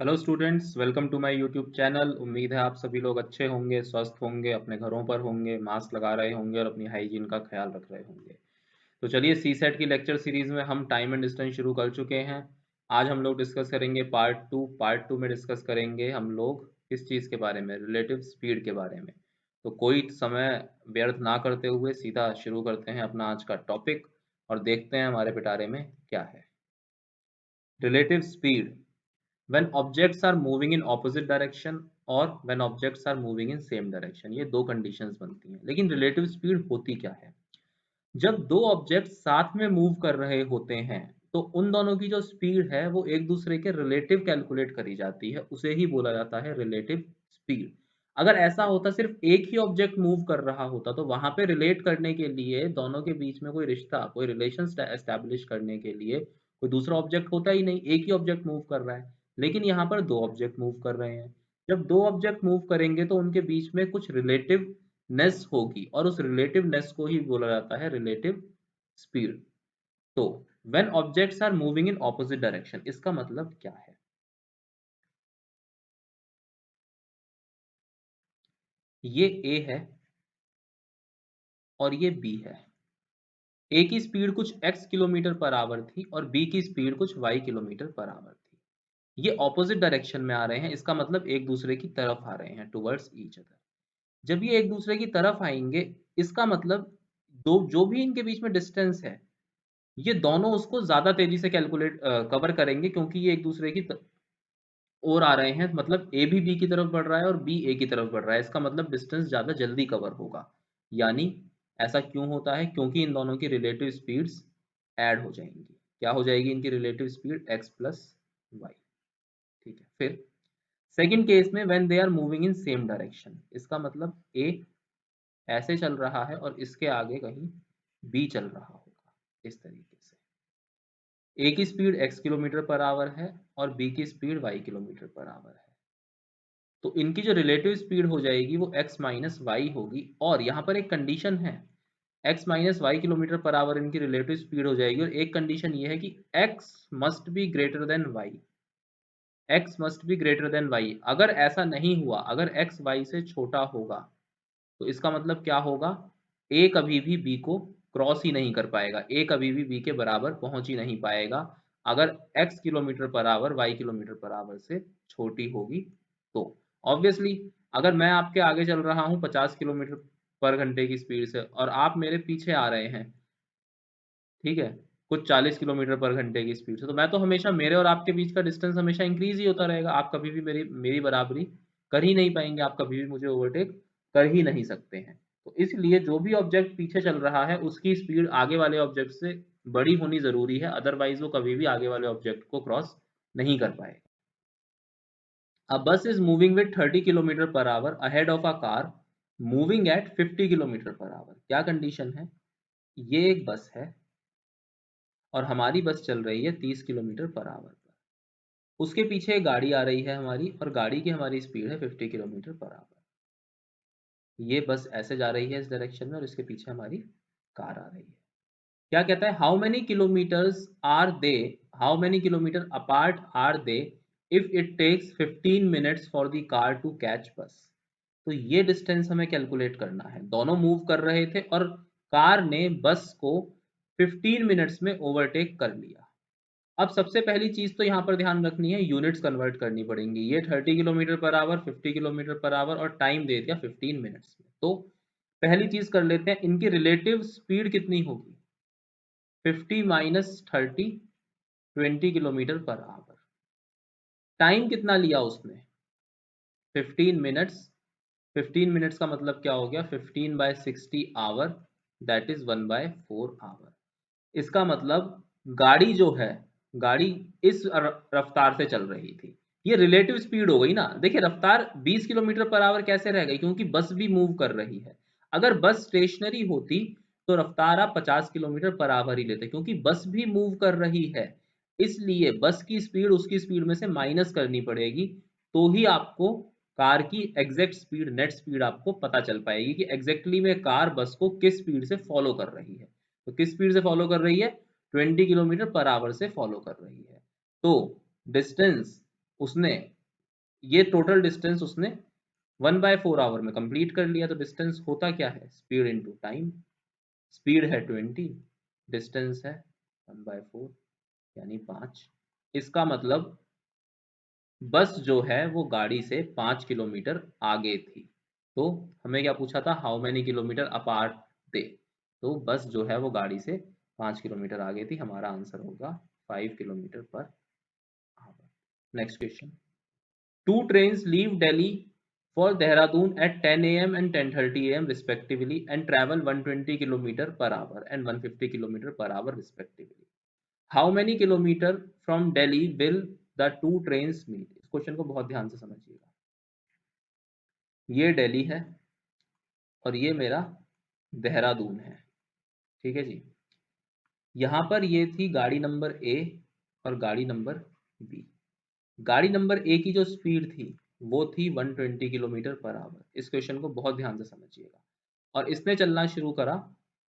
Hello students, welcome to my YouTube channel. उम्मीद है आप सभी लोग अच्छे होंगे, स्वस्थ होंगे, अपने घरों पर होंगे, मास्क लगा रहे होंगे और अपनी हाइजीन का ख्याल रख रहे होंगे। तो चलिए, सी सेट की लेक्चर सीरीज में हम टाइम एंड डिस्टेंस शुरू कर चुके हैं। आज हम लोग डिस्कस करेंगे पार्ट टू में डिस्कस करेंगे हम लोग किस चीज़ के बारे में, रिलेटिव स्पीड के बारे में। तो कोई समय व्यर्थ ना करते हुए सीधा शुरू करते हैं अपना आज का टॉपिक और देखते हैं हमारे पिटारे में क्या है। Relative speed when objects are moving in opposite direction और when objects are moving in same direction, ये दो कंडीशंस बनती हैं। लेकिन रिलेटिव स्पीड होती क्या है? जब दो ऑब्जेक्ट साथ में मूव कर रहे होते हैं तो उन दोनों की जो स्पीड है वो एक दूसरे के रिलेटिव कैलकुलेट करी जाती है, उसे ही बोला जाता है रिलेटिव स्पीड। अगर ऐसा होता सिर्फ एक ही ऑब्जेक्ट मूव कर रहा होता तो वहां पे रिलेट करने के लिए, दोनों के बीच में कोई रिश्ता, कोई रिलेशन एस्टेब्लिश करने के लिए कोई दूसरा ऑब्जेक्ट होता ही नहीं, एक ही ऑब्जेक्ट मूव कर रहा है। लेकिन यहाँ पर दो ऑब्जेक्ट मूव कर रहे हैं। जब दो ऑब्जेक्ट मूव करेंगे तो उनके बीच में कुछ रिलेटिव नेस होगी और उस रिलेटिवनेस को ही बोला जाता है रिलेटिव स्पीड। तो when objects are moving in opposite direction, इसका मतलब क्या है? ये ए है और ये बी है। ए की स्पीड कुछ x किलोमीटर पर आवर थी और बी की स्पीड कुछ y किलोमीटर पर आवर थी। ये ऑपोजिट डायरेक्शन में आ रहे हैं, इसका मतलब एक दूसरे की तरफ आ रहे हैं, टुवर्ड्स ईच अदर। जब ये एक दूसरे की तरफ आएंगे, इसका मतलब दो जो भी इनके बीच में डिस्टेंस है, ये दोनों उसको ज्यादा तेजी से कैलकुलेट कवर करेंगे, क्योंकि ये एक दूसरे की ओर आ रहे हैं। मतलब ए भी बी की तरफ बढ़ रहा है और बी ए की तरफ बढ़ रहा है, इसका मतलब डिस्टेंस ज्यादा जल्दी कवर होगा। यानी ऐसा क्यों होता है? क्योंकि इन दोनों की रिलेटिव स्पीड्स ऐड हो जाएंगी। क्या हो जाएगी इनकी relative speed? X plus Y. ठीक है। फिर सेकंड केस में when they are moving in same direction, इसका मतलब ए ऐसे चल रहा है और इसके आगे कहीं बी चल रहा होगा, इस तरीके से। ए की speed x kilometre per our है और बी की speed y kilometre per our है। तो इनकी जो रिलेटिव स्पीड हो जाएगी वो x माइनस वाई होगी। और यहाँ पर एक कंडीशन है, x minus Y kilometre per hour इनकी रिलेटिव स्पीड हो जाएगी, और एक कंडीशन ये है कि x must be greater than y। x must be greater than y। अगर ऐसा नहीं हुआ, अगर x y से छोटा होगा, तो इसका मतलब क्या होगा? a कभी भी b को क्रॉस ही नहीं कर पाएगा, a कभी भी b के बराबर पहुंच ही नहीं पाएगा अगर x kilometre per our y kilometre per our से छोटी होगी। तो ऑब्वियसली अगर मैं आपके आगे चल रहा हूँ 50 किलोमीटर पर घंटे की स्पीड से और आप मेरे पीछे आ रहे हैं, ठीक है, कुछ 40 किलोमीटर पर घंटे की स्पीड से, तो मैं तो हमेशा, मेरे और आपके बीच का डिस्टेंस हमेशा इंक्रीज ही होता रहेगा। आप कभी भी मेरी मेरी बराबरी कर ही नहीं पाएंगे, आप कभी भी मुझे ओवरटेक कर ही नहीं सकते हैं। तो इसलिए जो भी ऑब्जेक्ट पीछे चल रहा है उसकी स्पीड आगे वाले ऑब्जेक्ट से बड़ी होनी जरूरी है, अदरवाइज वो कभी भी आगे वाले ऑब्जेक्ट को क्रॉस नहीं कर पाएगा। A bus is moving with 30 kilometre per our ahead of a car moving at 50 kilometre per our. क्या कंडीशन है? ये एक बस है और हमारी बस चल रही है 30 किलोमीटर पर आवर पर। उसके पीछे एक गाड़ी आ रही है हमारी, और गाड़ी की हमारी स्पीड है 50 किलोमीटर पर आवर। ये बस ऐसे जा रही है इस डायरेक्शन में और इसके पीछे हमारी कार आ रही है। क्या कहता है? How many kilometre apart are they if it takes 15 minutes for the car to catch bus. तो ये डिस्टेंस हमें कैलकुलेट करना है। दोनों मूव कर रहे थे और कार ने बस को 15 मिनट्स में ओवरटेक कर लिया। अब सबसे पहली चीज तो यहाँ पर ध्यान रखनी है, यूनिट्स कन्वर्ट करनी पड़ेंगी। ये 30 kilometre per our, 50 kilometre per our और टाइम दे दिया 15 मिनट्स में। तो पहली चीज कर लेते हैं, इनकी रिलेटिव स्पीड कितनी होगी? 50 minus 30, 20 kilometre per our. Time कितना लिया उसने? 15 मिनट्स। 15 मिनट्स का मतलब क्या हो गया? 15/60 आवर, दैट इज 1/4 आवर। इसका मतलब गाड़ी जो है, गाड़ी इस रफ्तार से चल रही थी। ये रिलेटिव स्पीड हो गई ना। देखिए, रफ्तार 20 किलोमीटर पर आवर कैसे रह गई? क्योंकि बस भी मूव कर रही है। अगर बस स्टेशनरी होती तो रफ्तार आप 50 किलोमीटर पर आवर ही लेते, क्योंकि बस भी मूव कर रही है। इसलिए बस की स्पीड उसकी स्पीड में से माइनस करनी पड़ेगी, तो ही आपको कार की एग्जैक्ट स्पीड, नेट स्पीड आपको पता चल पाएगी कि एग्जैक्टली में कार बस को किस स्पीड से फॉलो कर रही है। तो किस स्पीड से फॉलो कर रही है? 20 किलोमीटर पर आवर से फॉलो कर रही है। तो डिस्टेंस उसने ये टोटल डिस्टेंस उसने 1/4 आवर में कंप्लीट कर लिया। तो डिस्टेंस होता क्या है, स्पीड इनटू टाइम। स्पीड है 20, डिस्टेंस है 1/4 यानी 5। इसका मतलब बस जो है वो गाड़ी से 5 किलोमीटर आगे थी। तो हमें क्या पूछा था, हाउ मैनी किलोमीटर अपार्ट थे। तो बस जो है वो गाड़ी से 5 किलोमीटर आगे थी। हमारा आंसर होगा 5 kilometre per hour. Next question, two trains leave Delhi for Dehradun at 10 a.m. and 10:30 a.m. respectively and travel 120 km per hour and 150 km per hour respectively. How many kilometer from Delhi will the two trains meet? इस question को बहुत ध्यान से समझिएगा। ये दिल्ली है और ये मेरा देहरादून है, ठीक है जी। यहाँ पर ये थी गाड़ी नंबर ए और गाड़ी नंबर बी। गाड़ी नंबर ए की जो स्पीड थी वो थी 120 किलोमीटर पर आवर। इस क्वेश्चन को बहुत ध्यान से समझिएगा। और इसने चलना शुरू करा,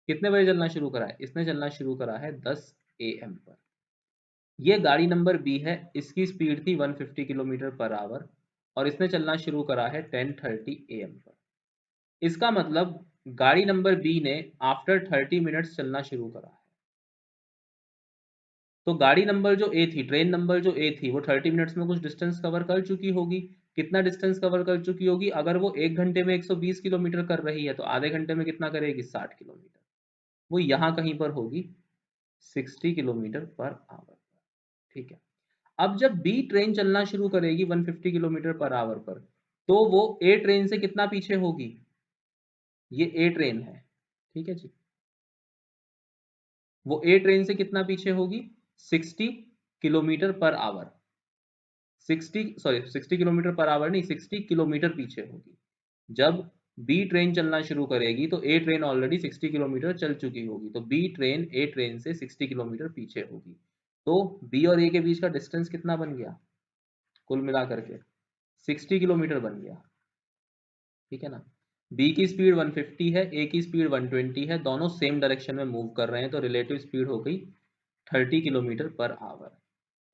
कितने बजे चलना शुरू करा है, इसने चलना शुरू करा है 10 AM पर। ये गाड़ी नंबर बी है, इसकी स्पीड थी 150 किलोमीटर पर आवर और इसने चलना शुरू करा है 10:30 AM पर। इसका मतलब गाड़ी नंबर बी ने आफ्टर 30 मिनट्स चलना शुरू करा है। तो गाड़ी नंबर जो ए थी, ट्रेन नंबर जो ए थी, वो 30 मिनट्स में कुछ डिस्टेंस कवर कर चुकी होगी। कितना डिस्टेंस कवर कर चुकी होगी, अगर वो 1 घंटे में 120 किलोमीटर कर रही है तो आधे घंटे में कितना करेगी, 60 किलोमीटर। वो यहाँ कहीं पर होगी 60 किलोमीटर पर आवर। ठीक है। अब जब बी ट्रेन चलना शुरू करेगी 150 किलोमीटर पर आवर पर, तो वो ए ट्रेन से कितना पीछे होगी, ये ए ट्रेन है, ठीक है जी। वो ए ट्रेन से कितना पीछे होगी, 60 kilometre per our. 60 kilometre per our नहीं, 60 किलोमीटर पीछे होगी। जब बी ट्रेन चलना शुरू करेगी तो ए ट्रेन ऑलरेडी 60 किलोमीटर चल चुकी होगी, तो बी ट्रेन ए ट्रेन से 60 किलोमीटर पीछे होगी। तो बी और ए के बीच का डिस्टेंस कितना बन गया, कुल मिला करके 60 किलोमीटर बन गया, ठीक है ना। बी की स्पीड 150 है, ए की स्पीड 120 है, दोनों सेम डायरेक्शन में मूव कर रहे हैं, तो रिलेटिव स्पीड हो गई 30 किलोमीटर पर आवर।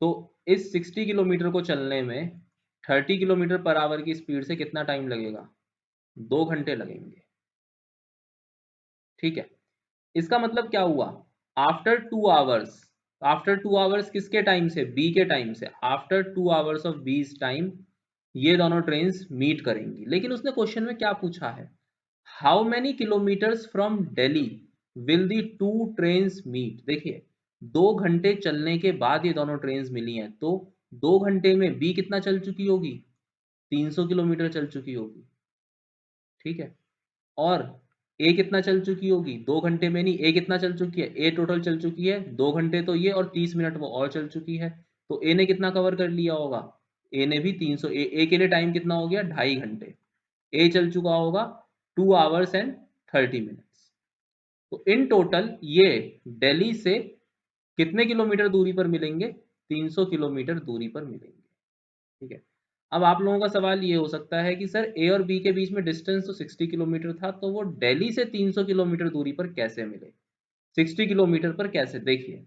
तो इस 60 किलोमीटर को चलने में 30 किलोमीटर पर आवर की स्पीड से कितना टाइम लगेगा, 2 घंटे लगेंगे, ठीक है। इसका मतलब क्या हुआ, आफ्टर 2 आवर्स, आफ्टर 2 आवर्स किसके टाइम से, बी के टाइम से, आफ्टर 2 आवर्स ऑफ बी's टाइम ये दोनों ट्रेन्स मीट करेंगी। लेकिन उसने क्वेश्चन में क्या पूछा है, how many kilometres from Delhi will the two trains meet. देखिए 2 घंटे चलने के बाद ये दोनों ट्रेन्स मिली हैं, तो 2 घंटे में बी कितना चल चुकी होगी, 300 किलोमीटर चल चुकी होगी, ठीक है। और ए कितना चल चुकी होगी, 2 घंटे में नहीं, ए कितना चल चुकी है, ए टोटल चल चुकी है 2 घंटे तो ये और 30 मिनट वो और चल चुकी है। तो ए ने कितना कवर कर लिया होगा, ए ने भी 300, ए के लिए टाइम कितना हो गया, 2.5 घंटे। ए चल चुका होगा 2 आवर्स एंड 30 मिनट्स। तो इन टोटल ये दिल्ली से कितने किलोमीटर दूरी पर मिलेंगे, 300 किलोमीटर दूरी पर मिलेंगे, ठीक है। अब आप लोगों का सवाल ये हो सकता है कि सर ए और बी के बीच में डिस्टेंस तो 60 किलोमीटर था, तो वो दिल्ली से 300 किलोमीटर दूरी पर कैसे मिले, 60 किलोमीटर पर कैसे। देखिए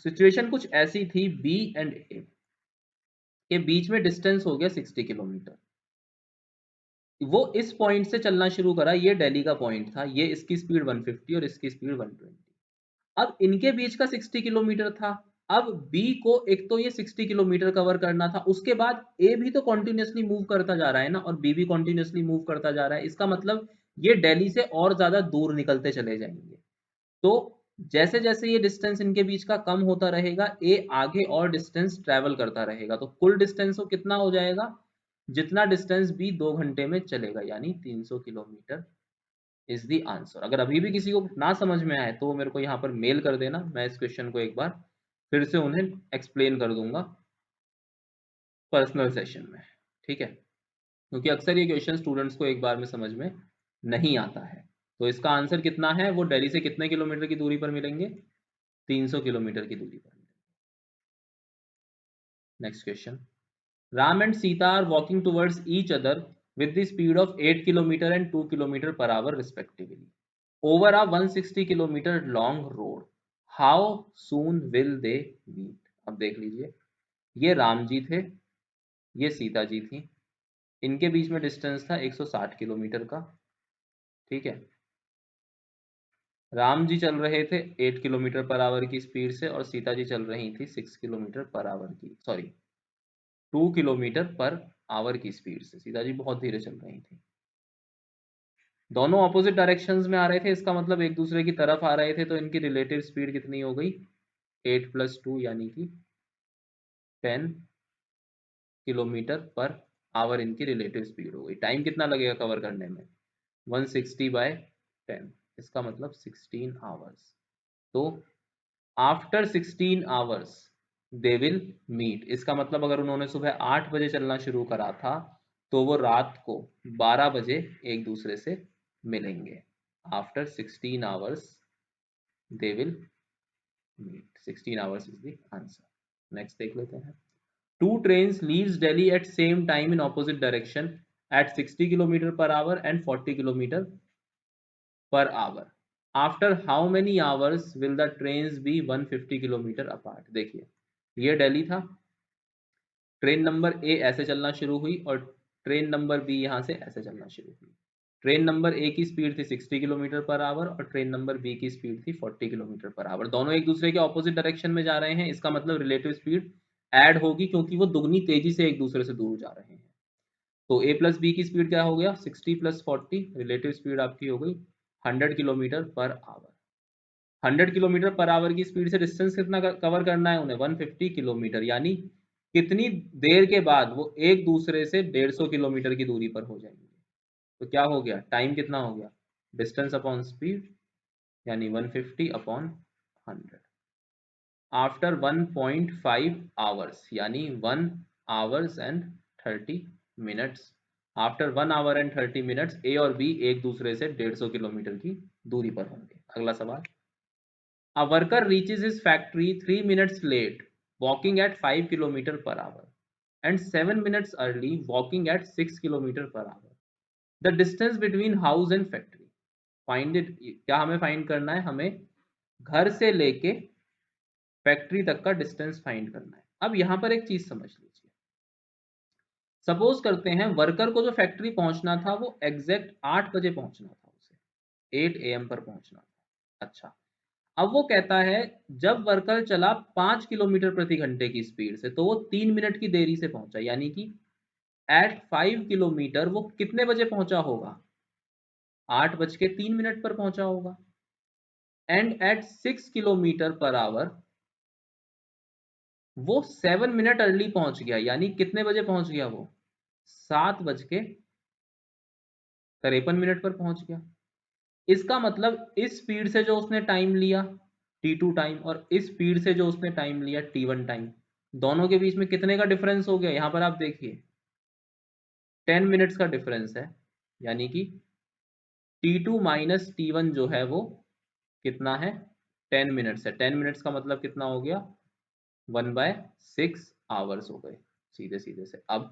सिचुएशन कुछ ऐसी थी, बी एंड ए के बीच में डिस्टेंस हो गया 60 किलोमीटर। वो इस पॉइंट से चलना शुरू करा, ये दिल्ली का पॉइंट था, ये इसकी स्पीड 150 और इसकी स्पीड 120। अब इनके बीच का 60 किलोमीटर था। अब बी को एक तो ये 60 किलोमीटर कवर करना था, उसके बाद ए भी तो कॉन्टिन्यूसली मूव करता जा रहा है ना, और बी भी कॉन्टिन्यूसली मूव करता जा रहा है। इसका मतलब ये दिल्ली से और ज्यादा दूर निकलते चले जाएंगे। तो जैसे जैसे ये डिस्टेंस इनके बीच का कम होता रहेगा, ए आगे और डिस्टेंस ट्रेवल करता रहेगा, तो कुल डिस्टेंस वो कितना हो जाएगा, जितना डिस्टेंस बी 2 घंटे में चलेगा, यानी 300 किलोमीटर इज द आंसर। अगर अभी भी किसी को ना समझ में आए तो वो मेरे को यहाँ पर मेल कर देना, मैं इस क्वेश्चन को एक बार फिर से उन्हें एक्सप्लेन कर दूंगा पर्सनल सेशन में, ठीक है। क्योंकि अक्सर ये क्वेश्चन स्टूडेंट्स को एक बार में समझ में नहीं आता है। तो इसका आंसर कितना है, वो दिल्ली से कितने किलोमीटर की दूरी पर मिलेंगे, 300 किलोमीटर की दूरी पर। Next question, Ram and Sita are walking towards each other with the speed of 8 km and 2 km per hour respectively over a 160 km long road. How soon will they meet? अब देख लीजिए, ये राम जी थे ये सीता जी थी, इनके बीच में डिस्टेंस था 160 किलोमीटर का, ठीक है। राम जी चल रहे थे 8 किलोमीटर पर आवर की स्पीड से और सीता जी चल रही थी 6 किलोमीटर पर आवर की, सॉरी 2 किलोमीटर पर आवर की स्पीड से। सीता जी बहुत धीरे चल रही थी, दोनों ऑपोजिट डायरेक्शंस में आ रहे थे, इसका मतलब एक दूसरे की तरफ आ रहे थे, तो इनकी रिलेटिव स्पीड कितनी हो गई, 8 + 2 यानी कि 10 किलोमीटर पर आवर इनकी रिलेटिव स्पीड हो गई। टाइम कितना लगेगा कवर करने में, 160/10, इसका मतलब 16 आवर्स। तो after 16 hours they will meet, इसका मतलब अगर उन्होंने सुबह 8 बजे चलना शुरू करा था तो वो रात को 12 बजे एक दूसरे से मिलेंगे। After 16 hours they will meet, 16 hours is the answer. Next देख लेते हैं। Two trains leaves Delhi at same time in opposite direction at 60 kilometre per hour and 40 kilometre per hour. After how many hours will the trains be 150 kilometre apart. देखिए ये दिल्ली था, train number A ऐसे चलना शुरू हुई और ट्रेन नंबर बी यहाँ से ऐसे चलना शुरू हुई। ट्रेन नंबर ए की स्पीड थी 60 किलोमीटर पर आवर और ट्रेन नंबर बी की स्पीड थी 40 किलोमीटर पर आवर। दोनों एक दूसरे के ऑपोजिट डायरेक्शन में जा रहे हैं, इसका मतलब रिलेटिव स्पीड ऐड होगी क्योंकि वो दुगनी तेजी से एक दूसरे से दूर जा रहे हैं। तो ए प्लस बी की स्पीड क्या हो गया, 60 + 40, रिलेटिव स्पीड आपकी हो गई 100 kilometre per our. 100 kilometre per our की स्पीड से डिस्टेंस कितना कवर करना है उन्हें, 150 किलोमीटर, यानी कितनी देर के बाद वो एक दूसरे से 150 किलोमीटर की दूरी पर हो जाएंगे। तो क्या हो गया, टाइम कितना हो गया, डिस्टेंस अपॉन स्पीड, यानी 150/100 आफ्टर 1.5 आवर्स, यानी 1 hours and 30 minutes. After 1 hour and 30 minutes A और बी एक दूसरे से 150 किलोमीटर की दूरी पर होंगे। अगला सवाल, A worker reaches his factory 3 minutes late, walking at 5 kilometer per hour, and 7 minutes early, walking at 6 kilometer per hour. The distance between house and factory. Find it. क्या हमें फाइंड करना है, हमें घर से लेके फैक्ट्री तक का डिस्टेंस फाइंड करना है। अब यहाँ पर एक चीज समझ लीजिए, सपोज करते हैं वर्कर को जो फैक्ट्री पहुंचना था वो एग्जैक्ट 8 बजे पहुंचना था, उसे 8 AM पर पहुंचना था। अच्छा, अब वो कहता है जब वर्कर चला 5 किलोमीटर प्रति घंटे की स्पीड से तो वो 3 मिनट की देरी से पहुंचा, यानी कि एट 5 किलोमीटर वो कितने बजे पहुंचा होगा, 8:03 पर पहुंचा होगा। And at 6 kilometre per hour वो 7 मिनट अर्ली पहुंच गया, यानी कितने बजे पहुंच गया वो, 7:53 पर पहुंच गया। इसका मतलब इस स्पीड से जो उसने टाइम लिया t2 टाइम और इस स्पीड से जो उसने टाइम लिया t1 टाइम, दोनों के बीच में कितने का डिफरेंस हो गया, यहां पर आप देखिए 10 मिनट्स का डिफरेंस है, यानी कि t2 - t1 जो है वो कितना है, 10 मिनट्स है। 10 मिनट्स का मतलब कितना हो गया, 1/6 आवर्स हो गए सीधे सीधे से। अब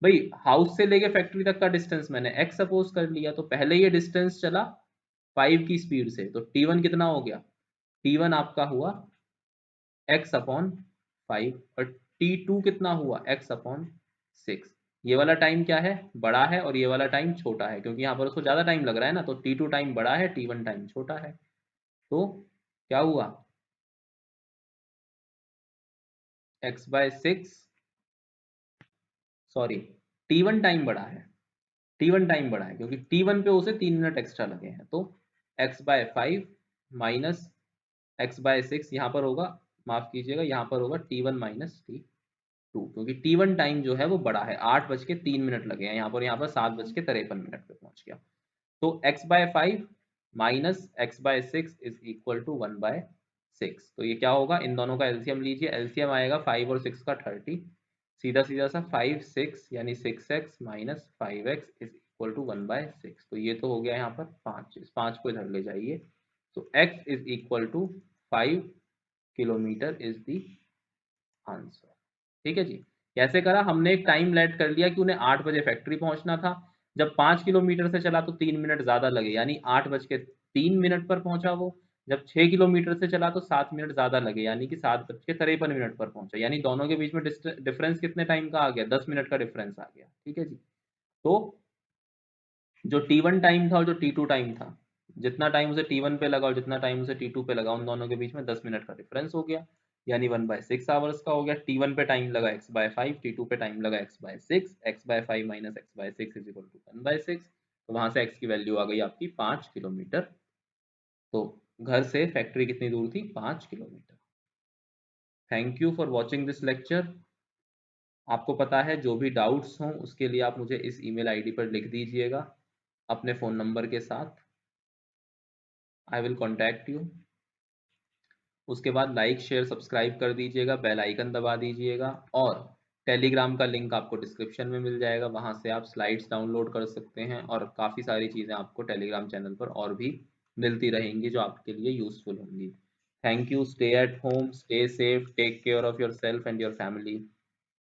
भाई हाउस से लेके फैक्ट्री तक का डिस्टेंस मैंने x सपोज कर लिया, तो पहले ये डिस्टेंस चला 5 की स्पीड से, तो t1 कितना हो गया, t1 आपका हुआ x/5 और t2 कितना हुआ x/6। ये वाला टाइम क्या है, बड़ा है, और ये वाला टाइम छोटा है, क्योंकि यहाँ पर उसको ज्यादा टाइम लग रहा है ना, तो t2 टाइम बड़ा है, t1 टाइम छोटा है। तो क्या हुआ, x/6, सॉरी t1 टाइम बड़ा है, t1 टाइम बड़ा है क्योंकि t1 पे उसे 3 मिनट एक्स्ट्रा लगे हैं। तो x/5 माइनस x/6 यहाँ पर होगा, माफ कीजिएगा, यहाँ पर होगा t1 - t2, क्योंकि t1 टाइम जो है वो बड़ा है, 8:03 लगे हैं यहाँ पर 7:53 पे पहुंच गया। तो x/5 minus x/6 is equal to 1/6। तो ये क्या होगा, इन दोनों का एलसीएम लीजिए, एलसीएम आएगा 5 और 6 का 30, सीधा सीधा सा 5 6 यानी 6x minus 5x is equal to 1/6। तो ये तो हो गया यहाँ पर 5, इस 5 को इधर ले जाइए, तो x is equal to 5 kilometre is the answer. ठीक है जी, कैसे करा, हमने एक टाइम लेट कर लिया कि उन्हें 8 बजे फैक्ट्री पहुंचना था, जब 5 किलोमीटर से चला तो 3 मिनट ज्यादा लगे, यानी 8:03 पर पहुंचा वो। जब 6 किलोमीटर से चला तो 7 मिनट ज़्यादा लगे, यानी कि 7:53 पर पहुंचा, यानी दोनों के बीच में डिफरेंस कितने टाइम का आ गया, 10 मिनट का डिफरेंस आ गया। ठीक है जी। तो जो T1 टाइम था और जो T2 टाइम था, जितना टाइम उसे T1 पे लगा और जितना टाइम उसे T2 पे लगा, उन दोनों के बीच में 10 मिनट का डिफरेंस हो गया, यानी 1/6 आवर्स का हो गया। T1 पे टाइम लगा x/5, T2 पे टाइम लगा x/6, x/5 minus x/6 is equal to 1/6। तो वहां से x की वैल्यू आ गई आपकी 5 किलोमीटर। तो घर से फैक्ट्री कितनी दूर थी, 5 kilometre. Thank you for watching this lecture. आपको पता है जो भी डाउट्स हों उसके लिए आप मुझे इस ईमेल आईडी पर लिख दीजिएगा अपने फ़ोन नंबर के साथ, आई विल कॉन्टैक्ट यू। उसके बाद लाइक शेयर सब्सक्राइब कर दीजिएगा, बेल आइकन दबा दीजिएगा, और टेलीग्राम का लिंक आपको डिस्क्रिप्शन में मिल जाएगा, वहाँ से आप स्लाइड्स डाउनलोड कर सकते हैं और काफ़ी सारी चीज़ें आपको टेलीग्राम चैनल पर और भी मिलती रहेंगी जो आपके लिए यूज़फुल होंगी। Thank you, stay at home, stay safe, take care of yourself and your family.